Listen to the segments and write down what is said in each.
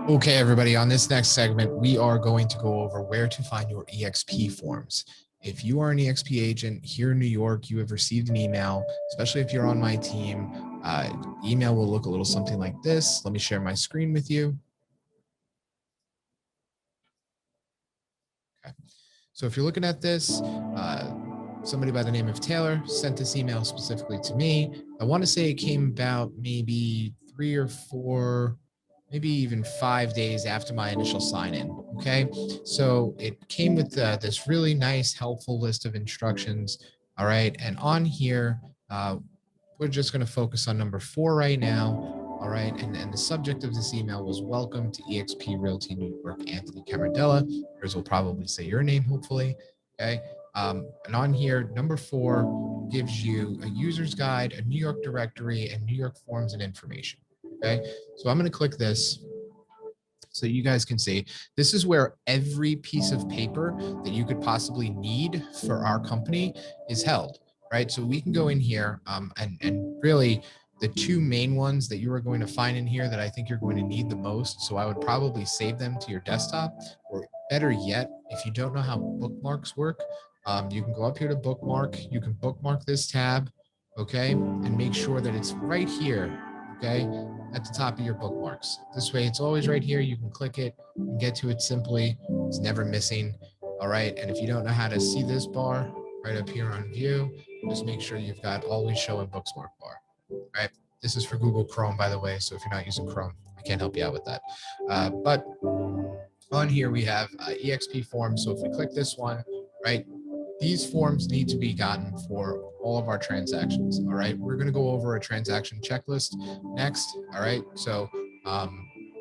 Okay, everybody, on this next segment, we are going to go over where to find your eXp forms. If you are an eXp agent here in New York, you have received an email, especially if you're on my team. Email will look a little something like this. Let me share my screen with you. Okay. So if you're looking at this, somebody by the name of Taylor sent this email specifically to me. I want to say it came about maybe 3 or 4, maybe even 5 days after my initial sign in. Okay. So it came with this really nice, helpful list of instructions. All right. And on here, we're just going to focus on number 4 right now. All right. And the subject of this email was welcome to eXp Realty New York, Anthony Camardella. Yours will probably say your name, hopefully. Okay. And on here, number 4 gives you a user's guide, a New York directory, and New York forms and information. Okay. So I'm going to click this so you guys can see. This is where every piece of paper that you could possibly need for our company is held, right? So we can go in here and really the 2 main ones that you are going to find in here that I think you're going to need the most. So I would probably save them to your desktop, or better yet, if you don't know how bookmarks work, you can go up here to bookmark. You can bookmark this tab, okay, and make sure that it's right here, okay, at the top of your bookmarks. This way, it's always right here. You can click it and get to it simply. It's never missing. All right. And if you don't know how to see this bar right up here on view, just make sure you've got always show a bookmark bar. All right. This is for Google Chrome, by the way. So if you're not using Chrome, I can't help you out with that. But on here, we have eXp forms. So if we click this one, right, these forms need to be gotten for all of our transactions. All right. We're going to go over a transaction checklist next. All right. So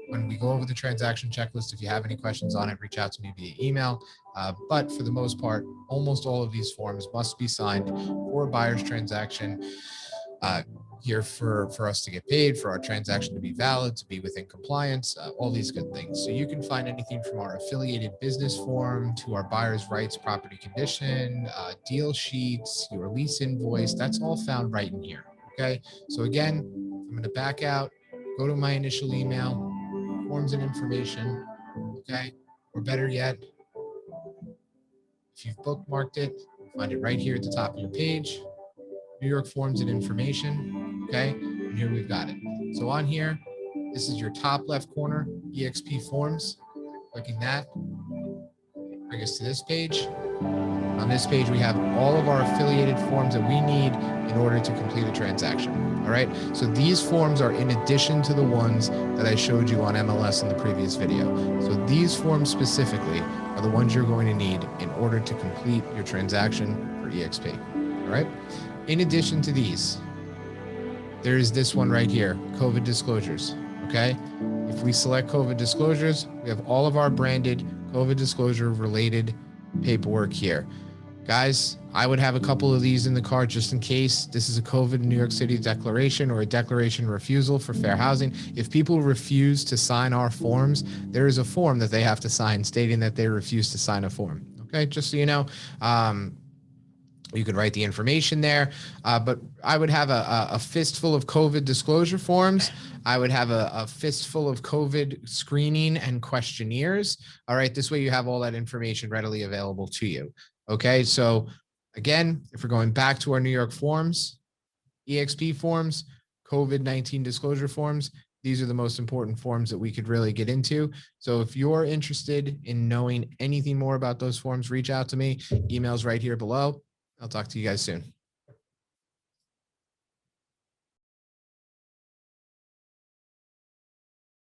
when we go over the transaction checklist, if you have any questions on it, reach out to me via email. But for the most part, almost all of these forms must be signed for a buyer's transaction. Here for us to get paid, for our transaction to be valid, to be within compliance, all these good things. So you can find anything from our affiliated business form to our buyer's rights property condition, deal sheets, your lease invoice. That's all found right in here. Okay. So again, I'm going to back out, go to my initial email, forms and information. Okay. Or better yet, if you've bookmarked it, find it right here at the top of your page. New York forms and information. Okay. And here we've got it. So on here, this is your top left corner, eXp forms. Clicking that, bring us to this page. On this page, we have all of our affiliated forms that we need in order to complete a transaction. All right. So these forms are in addition to the ones that I showed you on MLS in the previous video. So these forms specifically are the ones you're going to need in order to complete your transaction for eXp. All right. In addition to these, there is this one right here, Cova Disclosures. Okay. If we select Cova Disclosures, we have all of our branded Cova Disclosure related paperwork here. Guys, I would have a couple of these in the car just in case. This is a COVID New York City declaration or a declaration of refusal for fair housing. If people refuse to sign our forms, there is a form that they have to sign stating that they refuse to sign a form. Okay, just so you know. You could write the information there, but I would have a fistful of COVID disclosure forms. I would have a fistful of COVID screening and questionnaires. All right, this way you have all that information readily available to you. Okay, so again, if we're going back to our New York forms, eXp forms, COVID-19 disclosure forms, these are the most important forms that we could really get into. So if you're interested in knowing anything more about those forms, reach out to me. Email's right here below. I'll talk to you guys soon.